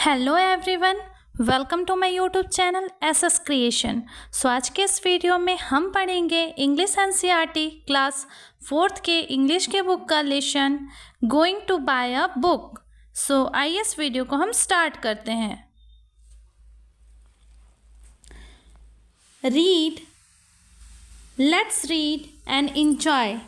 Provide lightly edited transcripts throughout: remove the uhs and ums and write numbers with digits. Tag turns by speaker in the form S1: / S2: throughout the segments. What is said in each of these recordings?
S1: Hello everyone, welcome to my YouTube channel SS creation. So आज के इस video में हम पढ़ेंगे इंग्लिश एनसीईआरटी क्लास 4th के इंग्लिश के बुक का lesson going to buy a book. So आइए इस वीडियो को हम स्टार्ट करते हैं। Read, let's read and enjoy.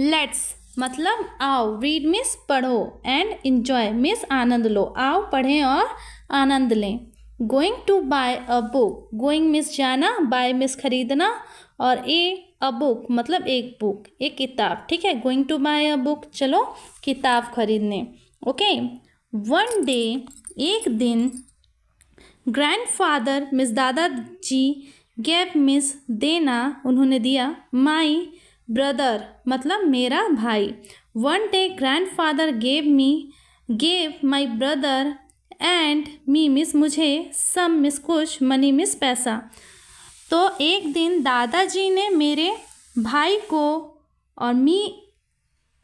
S1: Let's मतलब आओ, रीड मीन्स पढ़ो, एंड इंजॉय मीन्स आनंद लो। आओ पढ़ें और आनंद लें। Going to buy a book, going means जाना, बाय मीन्स खरीदना, और अ बुक मतलब एक बुक, एक किताब। ठीक है, going to buy a book, चलो किताब खरीदने। ओके। वन डे, एक दिन, ग्रैंडफादर मीन्स दादाजी, गेव मीन्स देना, उन्होंने दिया, माई ब्रदर मतलब मेरा भाई। One day grandfather gave my brother and me means मुझे, सम मिस कुछ, मनी मिस पैसा। तो एक दिन दादाजी ने मेरे भाई को और मी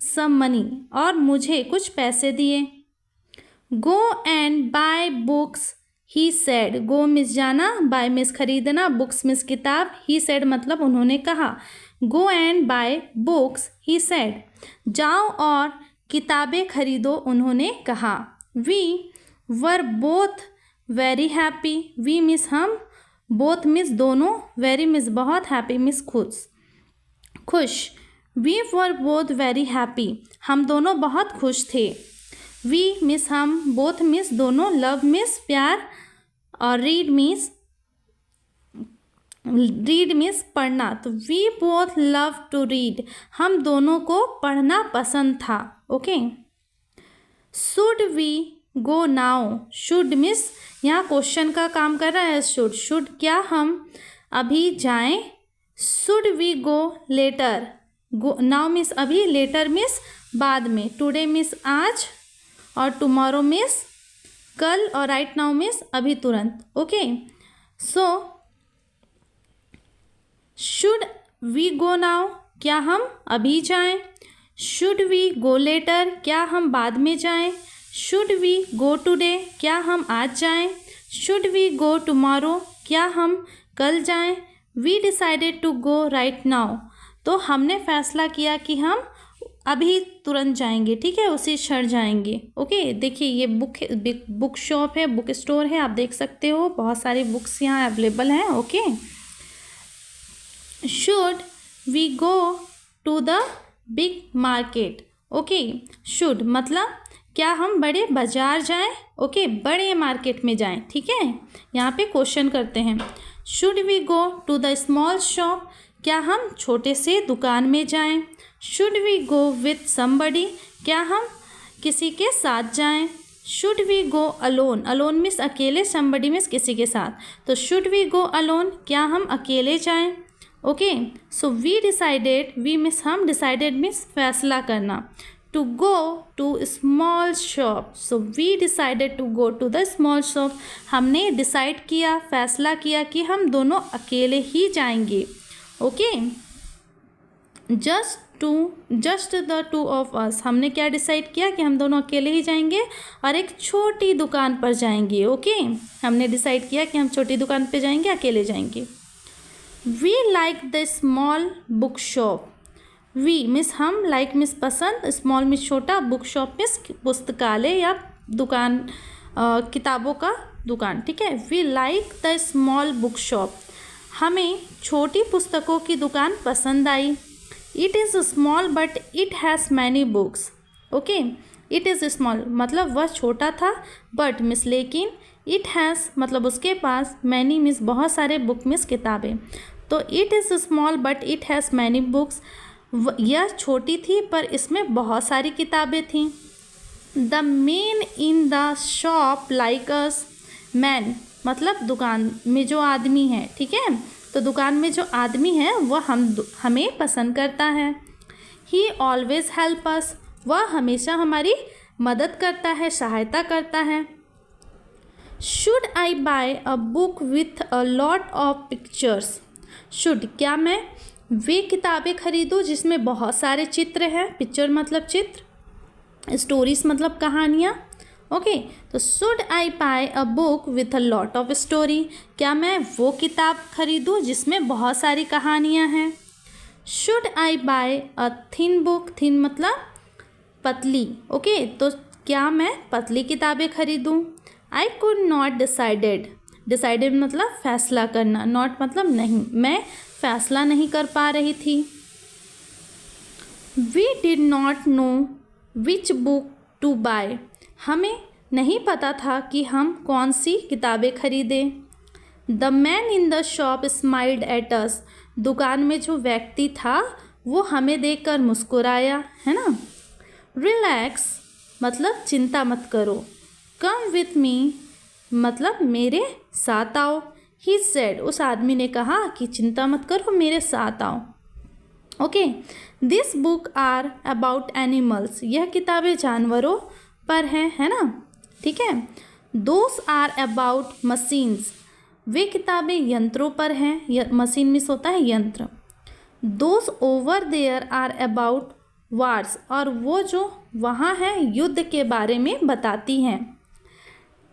S1: सम मनी और मुझे कुछ पैसे दिए। Go and buy books he said, go means जाना, बाय मिस खरीदना, बुक्स मिस किताब, ही सेड मतलब उन्होंने कहा। Go and buy books he said, जाओ और किताबें खरीदो, उन्होंने कहा। We were both very happy, we means हम, बोथ मिस दोनों, वेरी मिस बहुत, हैप्पी मिस खुश। We were both very happy, हम दोनों बहुत खुश थे। वी मिस हम, बोथ मिस दोनों, लव मिस प्यार, और रीड मीन्स पढ़ना। तो we both love to read, हम दोनों को पढ़ना पसंद था। Okay. Should we go now, should means यहाँ क्वेश्चन का काम कर रहा है। शुड क्या हम अभी जाएं। Should we go later, go now means अभी, लेटर मिस बाद में, टुडे मिस आज, और टुमारो मिस कल, और राइट नाउ मिस अभी तुरंत। Okay. So should we go now क्या हम अभी जाएं। शुड वी गो लेटर क्या हम बाद में जाएं। शुड वी गो टुडे क्या हम आज जाएं। शुड वी गो टुमारो क्या हम कल जाएं। We decided to go right now, तो हमने फैसला किया कि हम अभी तुरंत जाएंगे। ठीक है, उसी क्षण जाएंगे। ओके। देखिए ये बुक शॉप है, बुक स्टोर है, आप देख सकते हो बहुत सारी बुक्स यहाँ अवेलेबल हैं। Okay. Should we go to the big market. Okay. Should मतलब क्या हम बड़े बाजार जाएं। ओके, बड़े मार्केट में जाएं। ठीक है, यहाँ पे क्वेश्चन करते हैं। Should we go to the small shop, क्या हम छोटे से दुकान में जाएं। Should we go with somebody, क्या हम किसी के साथ जाएं। Should we go alone, alone means अकेले, समबडी मीन्स किसी के साथ, तो शुड वी गो अलोन क्या हम अकेले जाएं। Okay. So we decided, we means हम, डिसाइडेड मीन्स फैसला करना, to go to small shop. So we decided to go to the small shop, हमने डिसाइड किया, फैसला किया कि हम दोनों अकेले ही जाएंगे। Okay. Just the two of us, हमने क्या डिसाइड किया कि हम दोनों अकेले ही जाएंगे और एक छोटी दुकान पर जाएंगे। ओके, हमने डिसाइड किया कि हम छोटी दुकान पर जाएंगे, अकेले जाएंगे। We like the small book shop, we means हम, लाइक मिस पसंद, स्मॉल मिस छोटा, बुक शॉप मिस पुस्तकालय या दुकान, किताबों का दुकान। ठीक है, we like the small book shop, हमें छोटी पुस्तकों की दुकान पसंद आई। It is small but it has many books. Okay, it is small मतलब वह छोटा था, बट मिस लेकिन, इट हैज़ मतलब उसके पास, मैनी मिस बहुत सारे, बुक मिस किताबें। तो it is small but it has many books, यह छोटी थी पर इसमें बहुत सारी किताबें थीं। The man in the shop like us, man मतलब दुकान में जो आदमी है। ठीक है, तो दुकान में जो आदमी है वह हमें पसंद करता है। ही ऑलवेज हेल्प अस, वह हमेशा हमारी मदद करता है, सहायता करता है। Should I buy a book with a lot of pictures, should क्या मैं वे किताबें खरीदूँ जिसमें बहुत सारे चित्र हैं। पिक्चर मतलब चित्र, स्टोरीज मतलब कहानियाँ। ओके। तो should I buy a book with a lot of story, क्या मैं वो किताब खरीदूँ जिसमें बहुत सारी कहानियाँ हैं। Should I buy a thin book, thin मतलब पतली, ओके। तो क्या मैं पतली किताबें खरीदूँ। I could not decided, decided मतलब फैसला करना, नॉट मतलब नहीं, मैं फैसला नहीं कर पा रही थी। We did not know which book to buy, हमें नहीं पता था कि हम कौन सी किताबें खरीदें। The man in the shop smiled at us, दुकान में जो व्यक्ति था वो हमें देखकर मुस्कुराया, है ना। रिलैक्स मतलब चिंता मत करो। कम विथ मी मतलब मेरे साथ आओ। ही सेड, उस आदमी ने कहा कि चिंता मत करो, मेरे साथ आओ। Okay. This book are about animals, यह किताबें जानवरों पर हैं, है ना, ठीक है। दोस आर अबाउट मशीन्स, वे किताबें यंत्रों पर हैं, मशीन मीन्स होता है यंत्र। Those over there are about wars, और वो जो वहाँ है युद्ध के बारे में बताती हैं।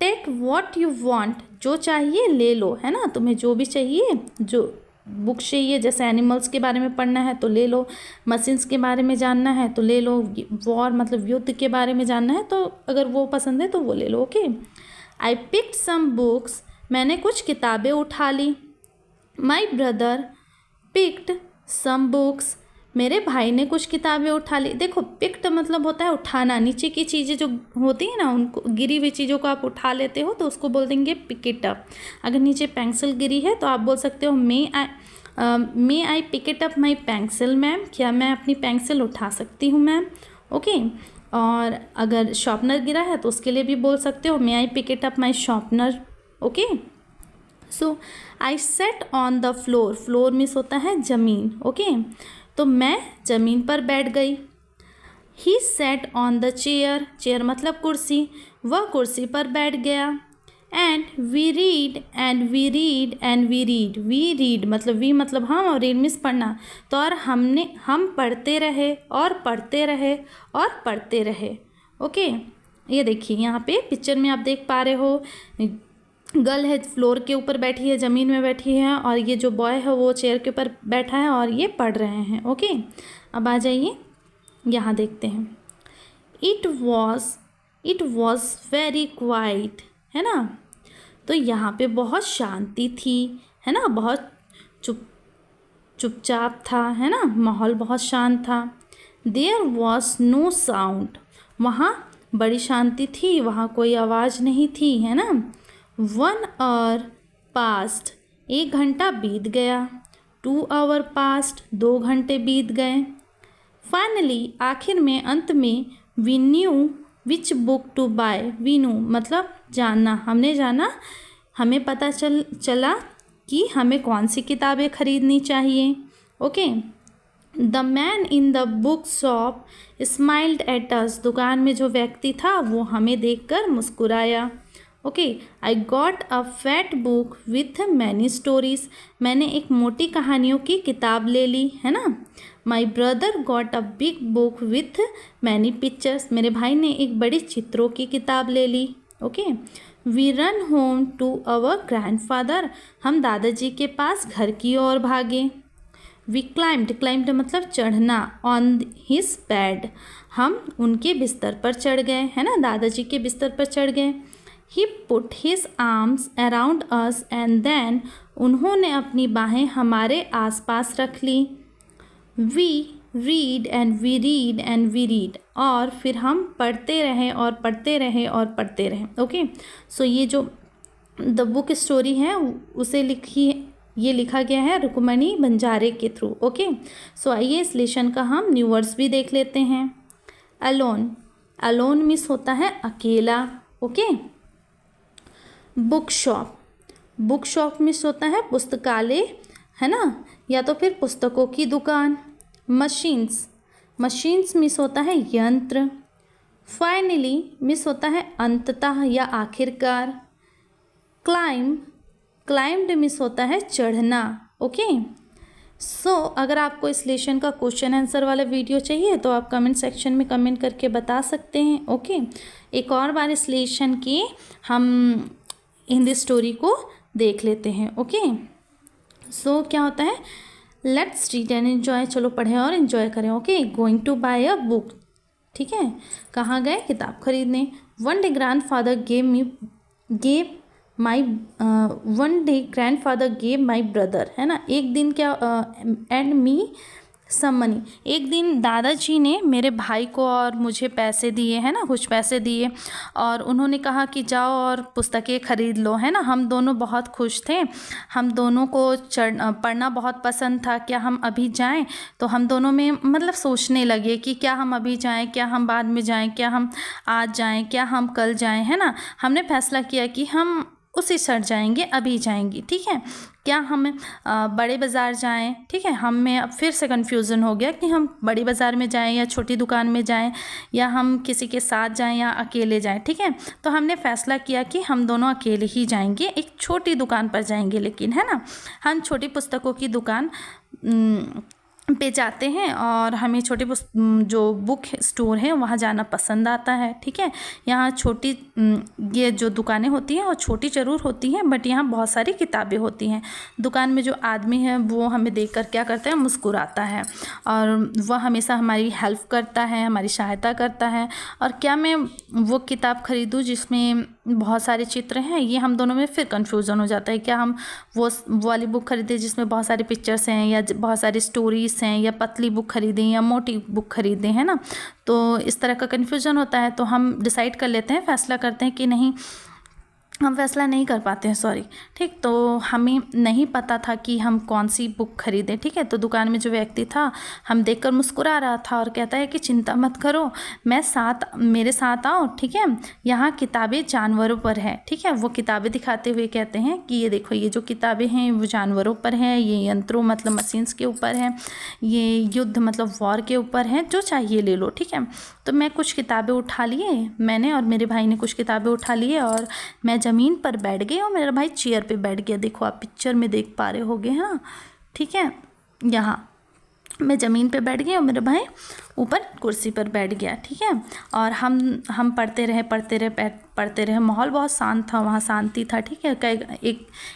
S1: टेक वॉट यू वॉन्ट, जो चाहिए ले लो, है ना, तुम्हें जो भी चाहिए, जो बुक चाहिए, जैसे एनिमल्स के बारे में पढ़ना है तो ले लो, मशीन्स के बारे में जानना है तो ले लो, वॉर मतलब युद्ध के बारे में जानना है तो अगर वो पसंद है तो वो ले लो। Okay. I picked some books, मैंने कुछ किताबें उठा ली। My brother picked some books, मेरे भाई ने कुछ किताबें उठा ली। देखो पिक्ड मतलब होता है उठाना, नीचे की चीज़ें जो होती हैं ना, उनको गिरी हुई चीज़ों को आप उठा लेते हो तो उसको बोल देंगे पिक इट अप। अगर नीचे पेंसिल गिरी है तो आप बोल सकते हो may I pick it up my pencil ma'am, क्या मैं अपनी पेंसिल उठा सकती हूँ मैम। ओके। और अगर शॉर्पनर गिरा है तो उसके लिए भी बोल सकते हो may I pick it up my sharpener. Okay. So I set on the floor, floor means होता है ज़मीन, ओके। तो मैं ज़मीन पर बैठ गई। He set on the chair, chair मतलब कुर्सी, वह कुर्सी पर बैठ गया। And we read and we read and we read, we read मतलब वी मतलब हम और रीड मीन्स पढ़ना, तो और हम पढ़ते रहे और पढ़ते रहे और पढ़ते रहे। ओके। ये देखिए यहाँ पे पिक्चर में आप देख पा रहे हो, गर्ल है फ्लोर के ऊपर बैठी है, ज़मीन में बैठी है, और ये जो बॉय है वो चेयर के ऊपर बैठा है और ये पढ़ रहे हैं। ओके। अब आ जाइए यहाँ देखते हैं। इट वॉज वेरी क्वाइट, है ना, तो यहाँ पे बहुत शांति थी, है ना, बहुत चुपचाप था, है ना, माहौल बहुत शांत था। देयर वॉज नो साउंड, वहाँ बड़ी शांति थी, वहाँ कोई आवाज़ नहीं थी, है ना। 1 hour passed, 1 घंटा बीत गया। 2 hour passed, 2 घंटे बीत गए। फाइनली आखिर में, अंत में, we knew which book to buy, we knew मतलब जानना, हमने जाना, हमें पता चला कि हमें कौन सी किताबें खरीदनी चाहिए। Okay. The man in the book shop smiled at us, दुकान में जो व्यक्ति था वो हमें देखकर मुस्कुराया। Okay. I got a fat book with many stories, मैंने एक मोटी कहानियों की किताब ले ली, है ना। My brother got a big book with many pictures, मेरे भाई ने एक बड़ी चित्रों की किताब ले ली। Okay. We run home to our grandfather, हम दादाजी के पास घर की ओर भागे। वी क्लाइम्ड मतलब चढ़ना, ऑन हिज बेड, हम उनके बिस्तर पर चढ़ गए, है ना, दादाजी के बिस्तर पर चढ़ गए। He put his arms around us and then, उन्होंने अपनी बाहें हमारे आसपास रख ली। We read and we read and we read, और फिर हम पढ़ते रहे और पढ़ते रहे और पढ़ते रहे। ओके। सो ये जो द बुक स्टोरी है उसे ये लिखा गया है रुक्मणी बंजारे के थ्रू। ओके। सो आइए इस लेसन का हम न्यू वर्ड्स भी देख लेते हैं। अलोन, अलोन मीन्स होता है अकेला। Okay. Book shop, book shop means होता है पुस्तकालय, है ना, या तो फिर पुस्तकों की दुकान। मशीन्स, मशीन्स मीन्स होता है यंत्र। फाइनली मीन्स होता है अंततः या आखिरकार। क्लाइम्ड मीन्स होता है चढ़ना। ओके। अगर आपको इस लेसन का क्वेश्चन आंसर वाला वीडियो चाहिए तो आप कमेंट सेक्शन में कमेंट करके बता सकते हैं। ओके, एक और बार इस लेसन की हम हिंदी स्टोरी को देख लेते हैं। ओके, क्या होता है, लेट्स रीड एंड एन्जॉय, चलो पढ़ें और एंजॉय करें। Okay, going to buy a book, ठीक है, कहाँ गए, किताब खरीदने। One day grandfather gave my brother, है ना, एक दिन क्या, एंड मी सम मनी, एक दिन दादाजी ने मेरे भाई को और मुझे पैसे दिए, है ना, कुछ पैसे दिए और उन्होंने कहा कि जाओ और पुस्तकें खरीद लो, है ना। हम दोनों बहुत खुश थे, हम दोनों को पढ़ना बहुत पसंद था। क्या हम अभी जाएं? तो हम दोनों में मतलब सोचने लगे कि क्या हम अभी जाएं, क्या हम बाद में जाएं, क्या हम आज जाएं, क्या हम कल जाएं, है ना। हमने फैसला किया कि हम उसी शर्ट जाएंगे, अभी जाएंगे, ठीक है। क्या हम बड़े बाज़ार जाएं, ठीक है। हमें अब फिर से कन्फ्यूज़न हो गया कि हम बड़ी बाज़ार में जाएं या छोटी दुकान में जाएं या हम किसी के साथ जाएं या अकेले जाएं, ठीक है। तो हमने फ़ैसला किया कि हम दोनों अकेले ही जाएंगे, एक छोटी दुकान पर जाएंगे, लेकिन, है ना, हम छोटी पुस्तकों की दुकान पे जाते हैं और हमें छोटे जो बुक स्टोर है वहाँ जाना पसंद आता है, ठीक है। यहाँ छोटी ये जो दुकानें होती हैं और छोटी ज़रूर होती हैं, बट यहाँ बहुत सारी किताबें होती हैं। दुकान में जो आदमी है वो हमें देखकर क्या करता है, मुस्कुराता है और वह हमेशा हमारी हेल्प करता है, हमारी सहायता करता है। और क्या मैं वो किताब खरीदूँ जिसमें बहुत सारे चित्र हैं, ये हम दोनों में फिर कन्फ्यूज़न हो जाता है। क्या हम वो वाली बुक खरीदें जिसमें बहुत सारे पिक्चर्स हैं या बहुत सारी स्टोरीज हैं, या पतली बुक खरीदें या मोटी बुक खरीदें, है ना। तो इस तरह का कन्फ्यूज़न होता है। तो हम डिसाइड कर लेते हैं, फ़ैसला करते हैं कि नहीं, हम फैसला नहीं कर पाते हैं, सॉरी, ठीक। तो हमें नहीं पता था कि हम कौन सी बुक खरीदें, ठीक है। तो दुकान में जो व्यक्ति था हम देखकर मुस्कुरा रहा था और कहता है कि चिंता मत करो, मेरे साथ आओ, ठीक है। यहाँ किताबें जानवरों पर है, ठीक है। वो किताबें दिखाते हुए कहते हैं कि ये देखो, ये जो किताबें हैं वो जानवरों पर हैं, ये यंत्रों मतलब मशीन्स के ऊपर हैं, ये युद्ध मतलब वॉर के ऊपर हैं, जो चाहिए ले लो, ठीक है। तो मैं कुछ किताबें उठा लिए, मैंने और मेरे भाई ने कुछ किताबें उठा लिए और मैं ज़मीन पर बैठ गई और मेरा भाई चेयर पे बैठ गया। देखो आप पिक्चर में देख पा रहे होगे, है ना, ठीक है। यहाँ मैं ज़मीन पे बैठ गई और मेरा भाई ऊपर कुर्सी पर बैठ गया, ठीक है। और हम पढ़ते रहे। माहौल बहुत शांत था, वहाँ शांति था, ठीक है।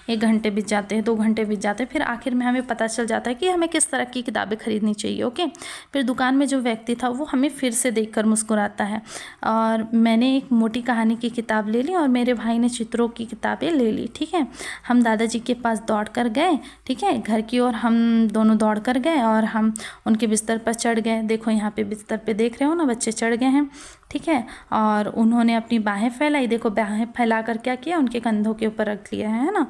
S1: एक घंटे बीत जाते हैं, 2 घंटे बीत जाते हैं, फिर आखिर में हमें पता चल जाता है कि हमें किस तरह की किताबें खरीदनी चाहिए। ओके, फिर दुकान में जो व्यक्ति था वो हमें फिर से देखकर मुस्कुराता है और मैंने एक मोटी कहानी की किताब ले ली और मेरे भाई ने चित्रों की किताबें ले ली, ठीक है। हम दादाजी के पास दौड़ कर गए, ठीक है, घर की ओर हम दोनों दौड़ कर गए और हम उनके बिस्तर पर चढ़ गए। देखो यहाँ पे बिस्तर पे देख रहे हो ना, बच्चे चढ़ गए हैं, ठीक है। और उन्होंने अपनी बाहें फैलाई, देखो बाहें फैला कर क्या किया, उनके कंधों के ऊपर रख लिया है ना।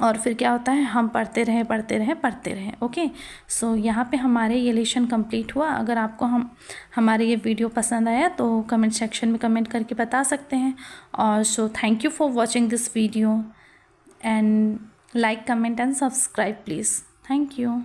S1: और फिर क्या होता है, हम पढ़ते रहे। ओके, यहाँ पे हमारे ये लेसन कंप्लीट हुआ। अगर आपको हमारे ये वीडियो पसंद आया तो कमेंट सेक्शन में कमेंट करके बता सकते हैं। और thank you for watching this video and like, comment and subscribe please. Thank you.